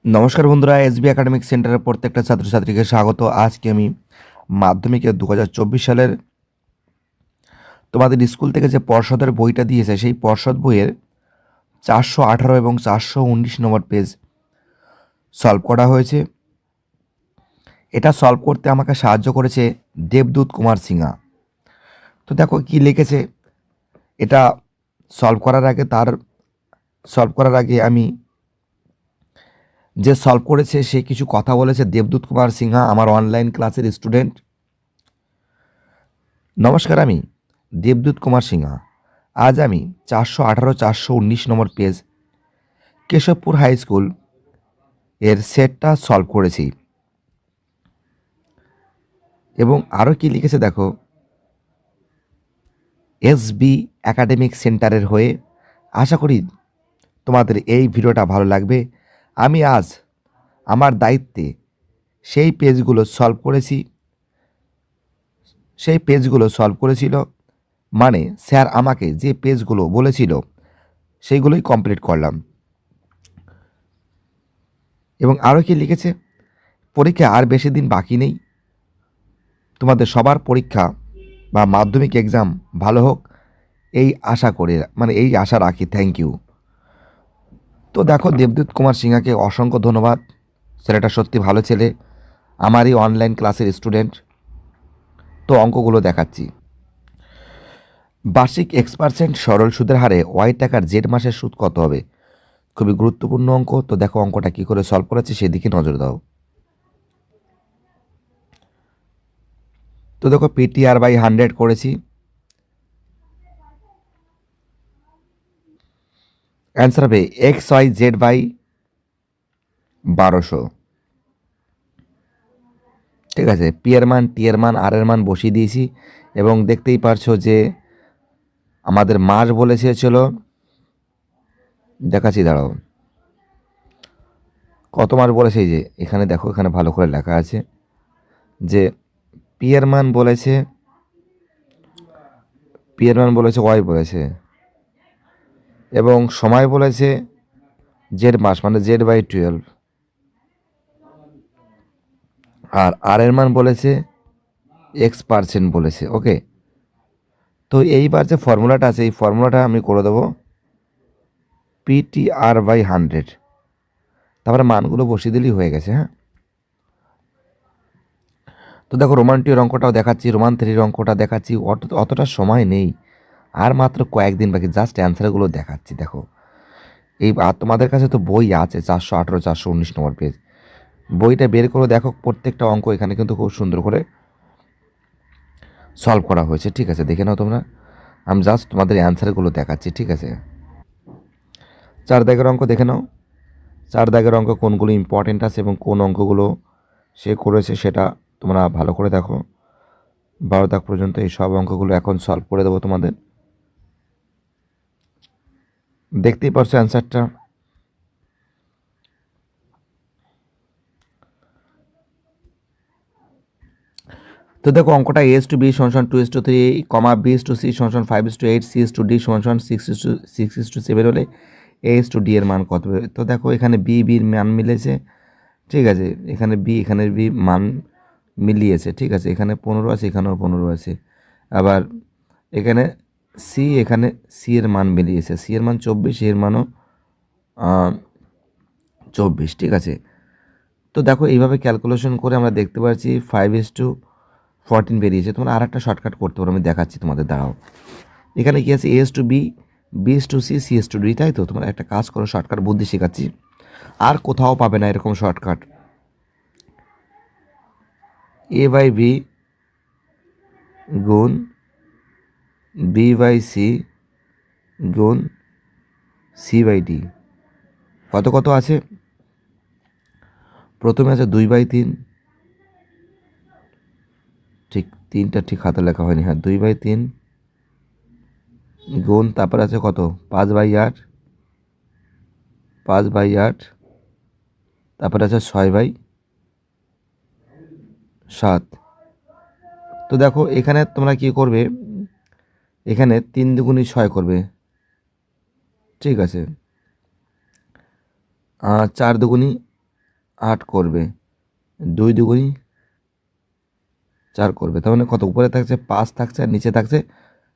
নমস্কার বন্ধুরা, SB academic সেন্টারের প্রত্যেকটা ছাত্রছাত্রীকে স্বাগত। আজকে আমি মাধ্যমিকের 2024 সালের তোমাদের স্কুল থেকে যে পর্ষদের বইটা দিয়েছে সেই পর্ষদ বইয়ের 418 এবং 419 নম্বর পেজ সলভ করা হয়েছে। এটা সলভ করতে আমাকে সাহায্য করেছে দেবদূত কুমার সিংহা। তো দেখো কি লিখেছে। এটা সলভ করার আগে আমি যে সলভ করেছে সে কিছু কথা বলেছে। দেবদূত কুমার সিংহা আমার অনলাইন ক্লাসের স্টুডেন্ট। নমস্কার, আমি দেবদূত কুমার সিংহা। আজ আমি 418 419 নম্বর পেজ কেশবপুর হাই স্কুল এর সেটটা সলভ করেছি। এবং আরও কি লিখেছে দেখো, এসবি একাডেমিক সেন্টারের হয়ে আশা করি তোমাদের এই ভিডিওটা ভালো লাগবে। আমি আজ আমার দায়িত্বে সেই পেজগুলো সলভ করেছিল, মানে স্যার আমাকে যে পেজগুলো বলেছিল সেইগুলোই কমপ্লিট করলাম। এবং আরও কি লিখেছে, পরীক্ষা আর বেশি দিন বাকি নেই, তোমাদের সবার পরীক্ষা বা মাধ্যমিক এক্সাম ভালো হোক এই আশা করে, মানে এই আশা রাখি। Thank you. তো দেখো, দেবদূত কুমার সিংহাকে অসংখ্য ধন্যবাদ। ছেলেটা সত্যি ভালো ছেলে, আমারই অনলাইন ক্লাসের স্টুডেন্ট। তো অঙ্কগুলো দেখাচ্ছি। বার্ষিক X% সরল সুদের হারে ওয়াই টাকার জেড মাসের সুদ কত হবে? খুবই গুরুত্বপূর্ণ অঙ্ক। তো দেখো অঙ্কটা কী করে সলভ করেছে সেদিকে নজর দাও। তো দেখো PTR/100 করেছি। অ্যান্সার হবে XYZ/1200। ঠিক আছে, পি এর মান, টি এর মান, আর এর মান বসিয়ে দিয়েছি। এবং দেখতেই পারছো যে আমাদের মাস বলেছিল, দেখাচ্ছি দাঁড়াও কত মাস বলেছে। এই যে এখানে দেখো, এখানে ভালো করে লেখা আছে যে পি এর মান বলেছে ওয়াই বলেছে, এবং সময় বলেছে জেড মাস, মানে Z/12। আর এর মান বলেছে X% বলেছে। ওকে, তো এইবার যে ফর্মুলাটা আছে এই ফর্মুলাটা আমি করে দেবো PTR/100। তারপরে মানগুলো বসিয়ে দিলেই হয়ে গেছে। হ্যাঁ, তো দেখো রোমান 2 এর অঙ্কটাও দেখাচ্ছি, রোমান 3 এর অঙ্কটা দেখাচ্ছি। অতটা সময় নেই, আর মাত্র কয়েকদিন বাকি। জাস্ট অ্যান্সারগুলো দেখাচ্ছি। দেখো আর তোমাদের কাছে তো বই আছে, 418 419 নম্বর পেজ। বইটা বের করে দেখো, প্রত্যেকটা অঙ্ক এখানে কিন্তু খুব সুন্দর করে সলভ করা হয়েছে। ঠিক আছে, দেখে নাও তোমরা। আমি জাস্ট তোমাদের অ্যান্সারগুলো দেখাচ্ছি। ঠিক আছে, 4 দাগের অঙ্ক দেখে নাও। 4 দাগের অঙ্ক কোনগুলো ইম্পর্টেন্ট আছে এবং কোন অঙ্কগুলো সে করেছে সেটা তোমরা ভালো করে দেখো। 12 দাগ পর্যন্ত এই সব অঙ্কগুলো এখন সলভ করে দেবো তোমাদের। দেখতেই পারছো অ্যান্সারটা। তো দেখো অঙ্কটা A/B = 2:3, B/C = 5:8, C/D = 6:7 হলে A/D এর মান কত হবে? তো দেখো এখানে বির মান মিলেছে। ঠিক আছে, এখানে বি মান মিলিয়েছে। ঠিক আছে, এখানে 15 আছে, এখানেও 15 আছে। আবার এখানে সি এর মান মিলিয়েছে। সি এর মান 24, এর মানও 24। ঠিক আছে, তো দেখো এইভাবে ক্যালকুলেশন করে আমরা দেখতে পাচ্ছি 5:14 বেরিয়েছে। তোমরা আর একটা শর্টকাট করতে পারো, আমি দেখাচ্ছি তোমাদের। দাঁড়াও, এখানে কি আছে? A/B, B/C, C/D, তাই তো? তোমরা একটা কাজ করো, শর্টকাট বুদ্ধি শেখাচ্ছি, আর কোথাও পাবে না এরকম শর্টকাট। A/B গুণ B/C গুণ C/D কত কত আছে? প্রথমে আছে 2/3। ঠিক, 3টা ঠিক হাতে লেখা হয়নি। হ্যাঁ, 2/3 গুণ, তারপর আছে কত? 5/8, 5/8, তারপরে আছে 6/7। তো দেখো এখানে তোমরা কি করবে, এখানে 3 দুগুণী 6 করবে। ঠিক আছে, 4 দুগুণী 8 করবে, 2 দুগুণি 4 করবে, তার মানে কত, উপরে থাকছে 5 থাকছে আর নিচে থাকছে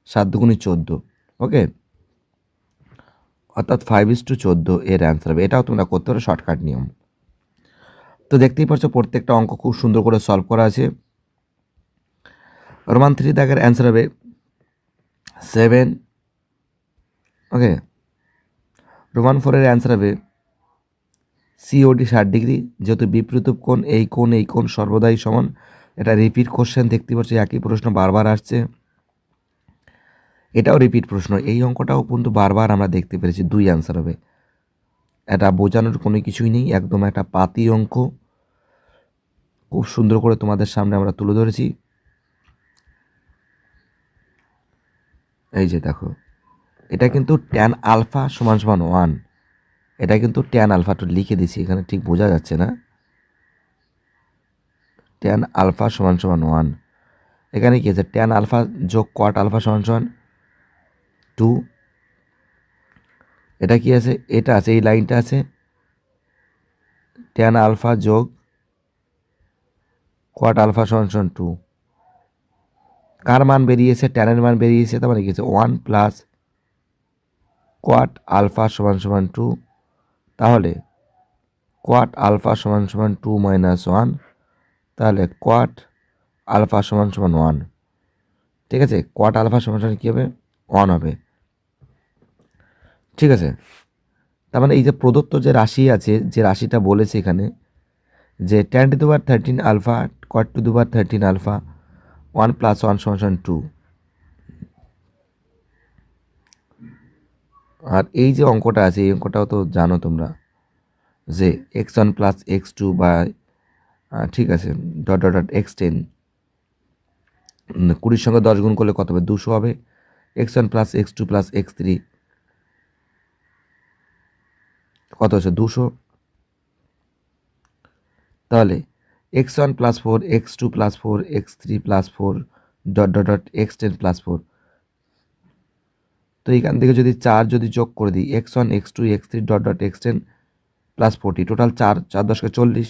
7 দুগুণি 14। ওকে, অর্থাৎ 5:14 এর অ্যান্সার হবে। এটাও তোমরা করতে পারো, শর্টকাট নিয়ম। তো দেখতেই পাচ্ছ প্রত্যেকটা অঙ্ক খুব সুন্দর করে সলভ করা আছে। রোমান 3 দাগের অ্যান্সার হবে 7। ওকে, রোমান 4-এর অ্যান্সার হবে সিওডি 60°, যেহেতু বিপরীত কোণ, এই কোণ সর্বদাই সমান। এটা রিপিট কোশ্চেন, দেখতে পাচ্ছ একই প্রশ্ন বারবার আসছে। এটাও রিপিট প্রশ্ন, এই অঙ্কটাও কিন্তু বারবার আমরা দেখতে পেরেছি। 2 অ্যান্সার হবে। এটা বোঝানোর কোনো কিছুই নেই, একদম একটা পাতি অঙ্ক, খুব সুন্দর করে তোমাদের সামনে আমরা তুলে ধরেছি। এই যে দেখো, এটা কিন্তু ট্যান আলফা সমান সমান 1, এটা কিন্তু ট্যান আলফাটা লিখে দিছি এখানে, ঠিক বোঝা যাচ্ছে না। ট্যান আলফা সমান সমান 1, এখানে কি আছে, ট্যান আলফা যোগ কট আলফা সমান সমান 2। এটা কি আছে, এটা আছে, এই লাইনটা আছে, ট্যান আলফা যোগ কট আলফা সমান সমান 2। কার মান বেরিয়েছে, ট্যানের মান বেরিয়েছে, তার মানে কি আছে 1 প্লাস কোয়াট আলফা সমান সমান 2। তাহলে কোয়াট আলফা সমান সমান 2 মাইনাস 1, তাহলে কোয়াট আলফা সমান সমান 1। ঠিক আছে, কোয়াট আলফা সমান সমান কী হবে, 1 হবে। ঠিক আছে, তার মানে এই যে প্রদত্ত যে রাশি আছে, যে রাশিটা বলেছে এখানে, যে tan to the power 13 alpha cot to the power 13 alpha 1 plus 1 সমান সমান 2। আর এই যে অঙ্কটা আছে, এই অঙ্কটাও তো জানো তোমরা, যে x1 প্লাস x2 বা ঠিক আছে ডট ডট ডট x10, 20 সঙ্গে 10 গুণ করলে কত হবে, 200 হবে। x1 plus x2 plus x3 কত হচ্ছে, 200। তাহলে x1 plus 4, x2 plus 4, x3 plus 4 dot dot dot x10 plus 4। তো এখান থেকে যদি 4 যদি যোগ করে দিই, x1 x2 x3 dot dot x10 plus 40, total 4 4 10 40।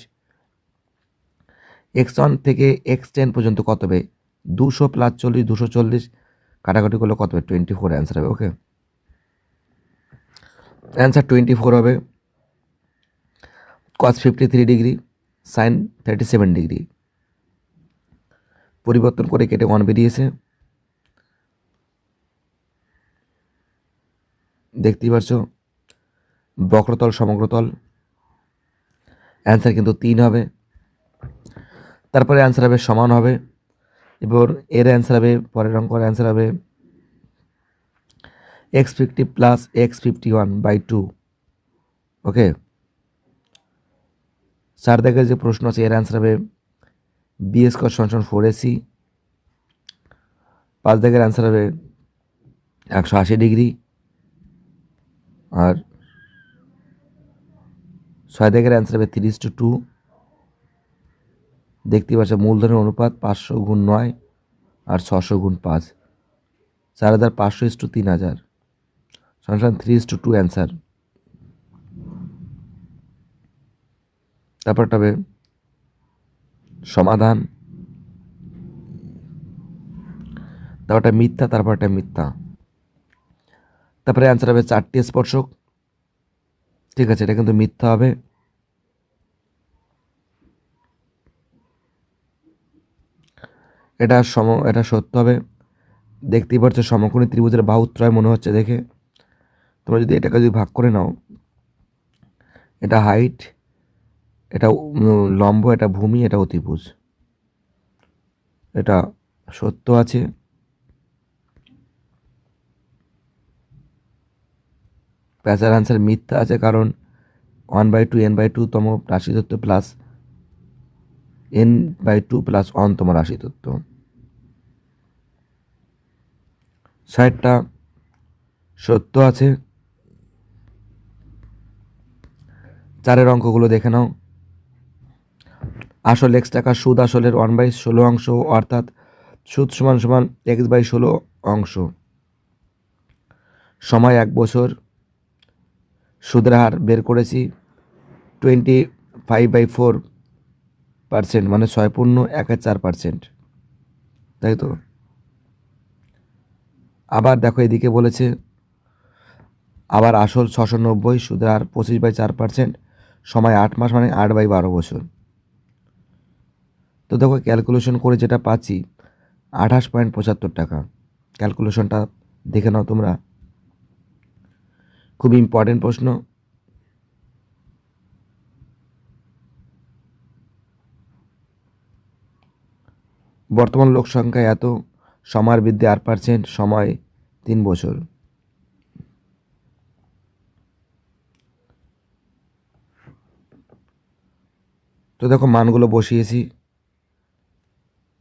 x1 থেকে x10 পর্যন্ত কত হবে, 200 প্লাস 40 240, কাটাকাটি করলে কত হবে, 24 অ্যান্সার হবে। ওকে, অ্যান্সার 24 হবে। cos 53°, sin 37°, পরিবর্তন করে কেটে 1 বেরিয়েছে। দেখতেই পাচ্ছ বক্রতল সমগ্রতল, অ্যান্সার কিন্তু 3 হবে। তারপরে অ্যান্সার হবে সমান হবে। এবার এর অ্যান্সার হবে, পরের অঙ্কের অ্যান্সার হবে x50 প্লাস x51/2। ওকে, 4 দাগের যে প্রশ্ন আছে, এর অ্যান্সার হবে b² সমান সমান 4ac। 5 দাগের অ্যান্সার হবে 180°। আর 6 দাগের অ্যান্সার হবে 3:2। দেখতেই পাচ্ছ মূলধনের অনুপাত 500/9 আর 600/5, 4500:3000 সমান সমান 3:2 অ্যান্সার। তারপরটা হবে সমাধান, তারপরটা মিথ্যা, তারপরটা মিথ্যা। তারপরে অ্যান্সার হবে 4টি স্পর্শক। ঠিক আছে, এটা কিন্তু মিথ্যা হবে। এটা সত্য হবে। দেখতেই পাচ্ছ সমকোণী ত্রিভুজের বাহুত্রয় মনে হচ্ছে দেখে। তোমরা যদি এটাকে যদি ভাগ করে নাও, এটা হাইট, এটা লম্ব, এটা ভূমি, এটা অতিভুজ, এটা সত্য আছে। প্যাচার আনসার মিথ্যা আছে, কারণ 1/2 n/2 তম রাশিতত্ত্ব প্লাস n/2 প্লাস 1 তম রাশিতত্ত্ব। 60টা সত্য আছে। 4 অঙ্কগুলো দেখে নাও। আসল x টাকা সুদ আসলের 1/16 অংশ, অর্থাৎ সুদ সমান সমান x/16 অংশ। সময় 1 বছর। সুদের হার বের করেছি 5/4%, মানে 6.14%, তাই তো। আবার দেখো এদিকে বলেছে আবার আসল 690, সুদের হার 25/4%, সময় 8 মাস, মানে 8/12 বছর। তো দেখো ক্যালকুলেশন করে যেটা পাচ্ছি 28.75 টাকা। ক্যালকুলেশনটা দেখে নাও তোমরা, খুব ইম্পর্টেন্ট প্রশ্ন। বর্তমান লোক সংখ্যা এত, সময়ের বৃদ্ধি 8%, সময় 3 বছর। তো দেখো মানগুলো বসিয়েছি,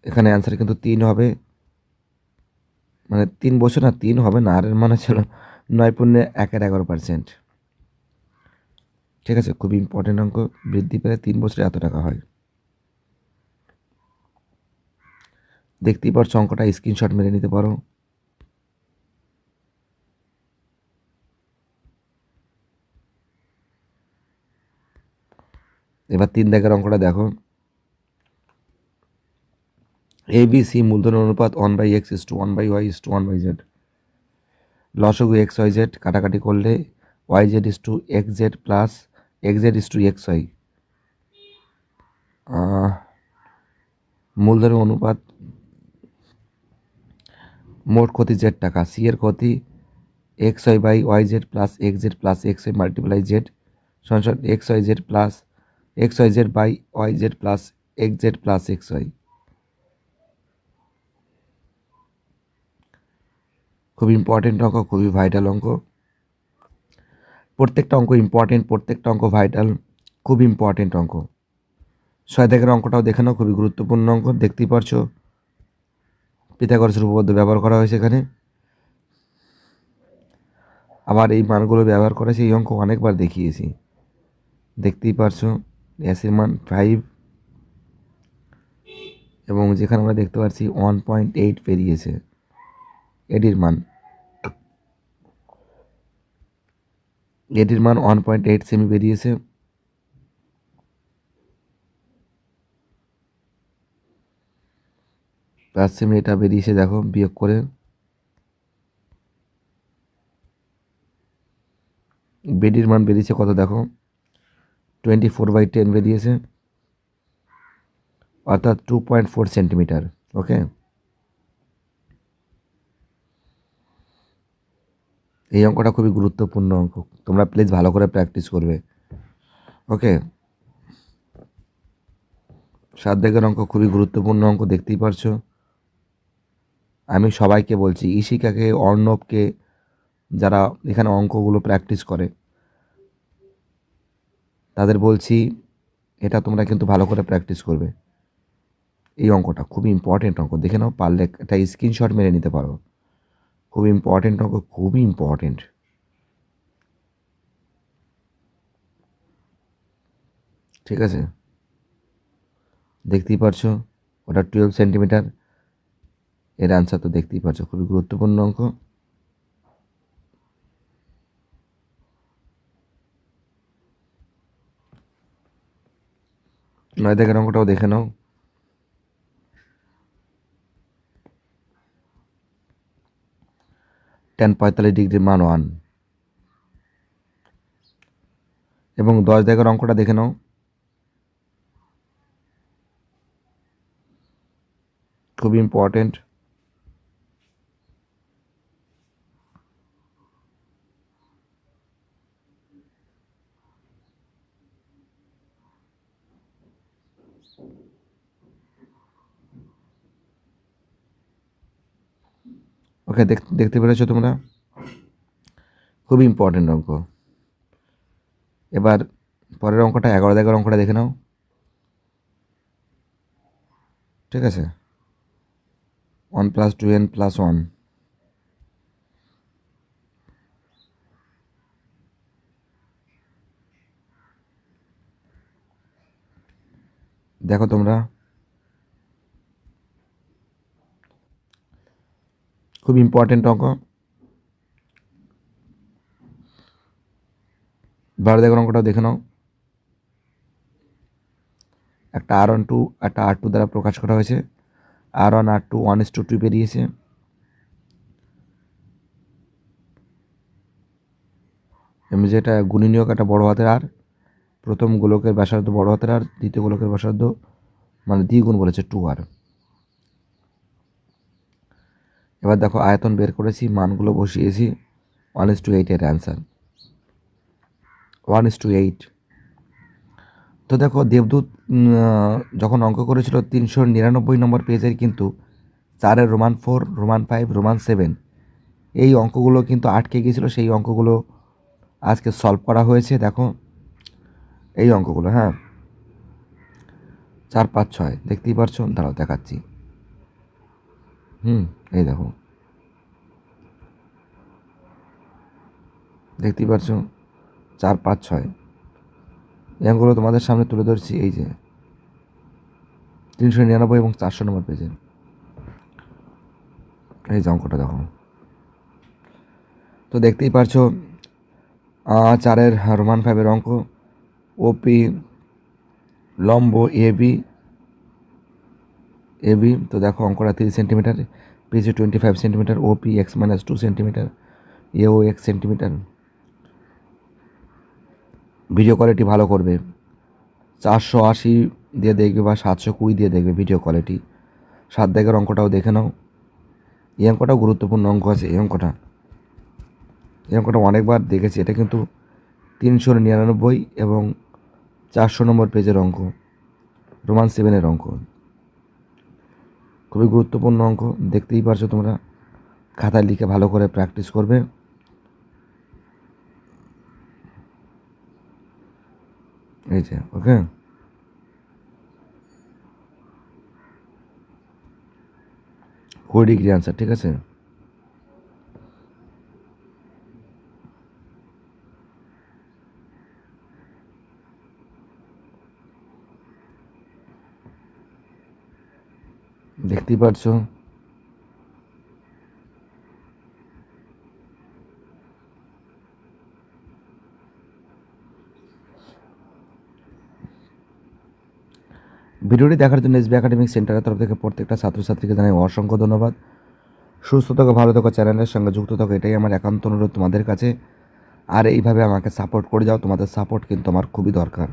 এখানে অ্যান্সার কিন্তু 3 হবে, মানে 3 বছর না, 3 হবে না, আর এর মানে ছিল 9.111%। ঠিক আছে, খুবই ইম্পর্টেন্ট অঙ্ক। বৃদ্ধি পেলে 3 বছরে এত টাকা হয়। দেখতেই পারছো অঙ্কটা, স্ক্রিনশট মেরে নিতে পারো। এবার 3 দাগের অঙ্কটা দেখো। ABC মূলধন অনুপাত 1/x/1/y/1/z। লসগু XYZ কাটাকাটি করলে YZ/XZ প্লাস XZ/XY। মূলধনের অনুপাত, মোট ক্ষতি Z টাকা, সি এর ক্ষতি XY/YZ plus XZ plus XY multiply Z সমান XYZ plus XYZ/YZ plus XZ plus XY। খুব ইম্পর্টেন্ট অঙ্ক, খুবই ভাইটাল অঙ্ক। প্রত্যেকটা অঙ্ক ইম্পর্টেন্ট, প্রত্যেকটা অঙ্ক ভাইটাল, খুব ইম্পর্টেন্ট অঙ্ক। 6 দাগের অঙ্কটাও দেখে নাও, খুবই গুরুত্বপূর্ণ অঙ্ক। দেখতেই পারছো পিথাগোরাসের উপপাদ্য ব্যবহার করা হয়েছে এখানে। আবার এই মানগুলো ব্যবহার করেছি, এই অঙ্ক অনেকবার দেখিয়েছি। দেখতেই পারছো এসের মান 5, এবং যেখানে আমরা দেখতে পাচ্ছি 1.8 পেরিয়েছে এডির মান। এটির মান 1.8 সেমি বেরিয়েছে। প্লাস সেমি এটা বেরিয়েছে, দেখো বিয়োগ করে। বেডির মান বেরিয়েছে কত দেখো, 24/10 বেরিয়েছে, অর্থাৎ 2.4 সেন্টিমিটার। ওকে, এই অঙ্কটা খুবই গুরুত্বপূর্ণ অঙ্ক, তোমরা প্লিজ ভালো করে প্র্যাকটিস করবে। ওকে, 7 দাগের অঙ্ক খুবই গুরুত্বপূর্ণ অঙ্ক, দেখতেই পারছো। আমি সবাইকে বলছি, ঈশিকাকে, অর্ণবকে, যারা এখানে অঙ্কগুলো প্র্যাকটিস করে তাদের বলছি এটা তোমরা কিন্তু ভালো করে প্র্যাকটিস করবে। এই অঙ্কটা খুবই ইম্পর্টেন্ট অঙ্ক, দেখে নাও, পারলে একটা স্ক্রিনশট মেরে নিতে পারো। খুবই ইম্পর্টেন্ট অঙ্ক, খুবই ইম্পর্টেন্ট। ঠিক আছে, দেখতেই পারছো ওটা 12 সেন্টিমিটার, এর অ্যান্সার তো দেখতেই পারছো, খুবই গুরুত্বপূর্ণ অঙ্ক। নয় দাগের অঙ্কটাও দেখে নাও। tan 45 ডিগ্রির মান 1, এবং 10 দাগের অঙ্কটা দেখে নাও। খুবই ইম্পর্টেন্ট। ওকে, দেখতে পেরেছো তোমরা, খুবই ইম্পর্টেন্ট অঙ্ক। এবার পরের অঙ্কটা 11 দাগের অঙ্কটা দেখে নাও। ঠিক আছে, 1 + 2n + 1। দেখো তোমরা, খুব ইম্পর্টেন্ট অঙ্ক। 12 দাগের অঙ্কটাও দেখে নাও। একটা R12 একটা R2 দ্বারা প্রকাশ করা হয়েছে। R1 R2 1:2 বেরিয়েছে। এমনি যেটা গুণনীয়ক একটা বড় হাতের আর, প্রথম গোলকের ব্যাসার্ধ বড় হাতের আর, দ্বিতীয় গোলকের ব্যাসার্ধ মানে দ্বিগুণ বলেছে 2R। এবার দেখো আয়তন বের করেছি, মানগুলো বসিয়েছি। 1:8 এর অ্যান্সার 1:8। তো দেখো দেবদূত যখন অঙ্ক করেছিল 399 নম্বর পেজের, কিন্তু 4-এর রোমান 4, রোমান 5, রোমান 7 এই অঙ্কগুলো কিন্তু আটকে গিয়েছিলো। সেই অঙ্কগুলো আজকে সলভ করা হয়েছে। দেখো এই অঙ্কগুলো, হ্যাঁ 4, 5, 6 দেখতেই পারছো, দাঁড়াও দেখাচ্ছি। এই দেখো দেখতেই পারছো 4, 5, 6 এই অঙ্কগুলো তোমাদের সামনে তুলে ধরছি। এই যে 399 এবং 400 নম্বর পেজে এই যে অঙ্কটা দেখো। তো দেখতেই পারছো 4-এর রোমান 5-এর অঙ্ক, ওপি লম্ব এবি। তো দেখো অঙ্কটা 30 সেন্টিমিটার, পিসি 25 সেন্টিমিটার, ওপি x-2 সেন্টিমিটার, এও x সেন্টিমিটার। ভিডিও কোয়ালিটি ভালো করবে, 480 দিয়ে দেখবে বা 720 দিয়ে দেখবে ভিডিও কোয়ালিটি। 7 দাগের অঙ্কটাও দেখে নাও। এই অঙ্কটাও গুরুত্বপূর্ণ অঙ্ক আছে। এই অঙ্কটা অনেকবার দেখেছি। এটা কিন্তু 399 এবং 400 নম্বর পেজের অঙ্ক, রোমান 7-এর অঙ্ক। খুবই গুরুত্বপূর্ণ অঙ্ক, দেখতেই পারছো তোমরা। খাতায় লিখে ভালো করে প্র্যাকটিস করবে। এই যে ওকে, কুড়ি ডিগ্রি আনসার, ঠিক আছে। দেখতেই পারছো ভিডিওটি দেখার জন্য এসবি একাডেমিক সেন্টারের তরফ থেকে প্রত্যেকটা ছাত্রছাত্রীকে জানাই অসংখ্য ধন্যবাদ। সুস্থ থাকো, ভালো থাকো, চ্যানেলের সঙ্গে যুক্ত থাকো, এটাই আমার একান্ত অনুরোধ তোমাদের কাছে। আর এইভাবে আমাকে সাপোর্ট করে যাও, তোমাদের সাপোর্ট কিন্তু আমার খুবই দরকার।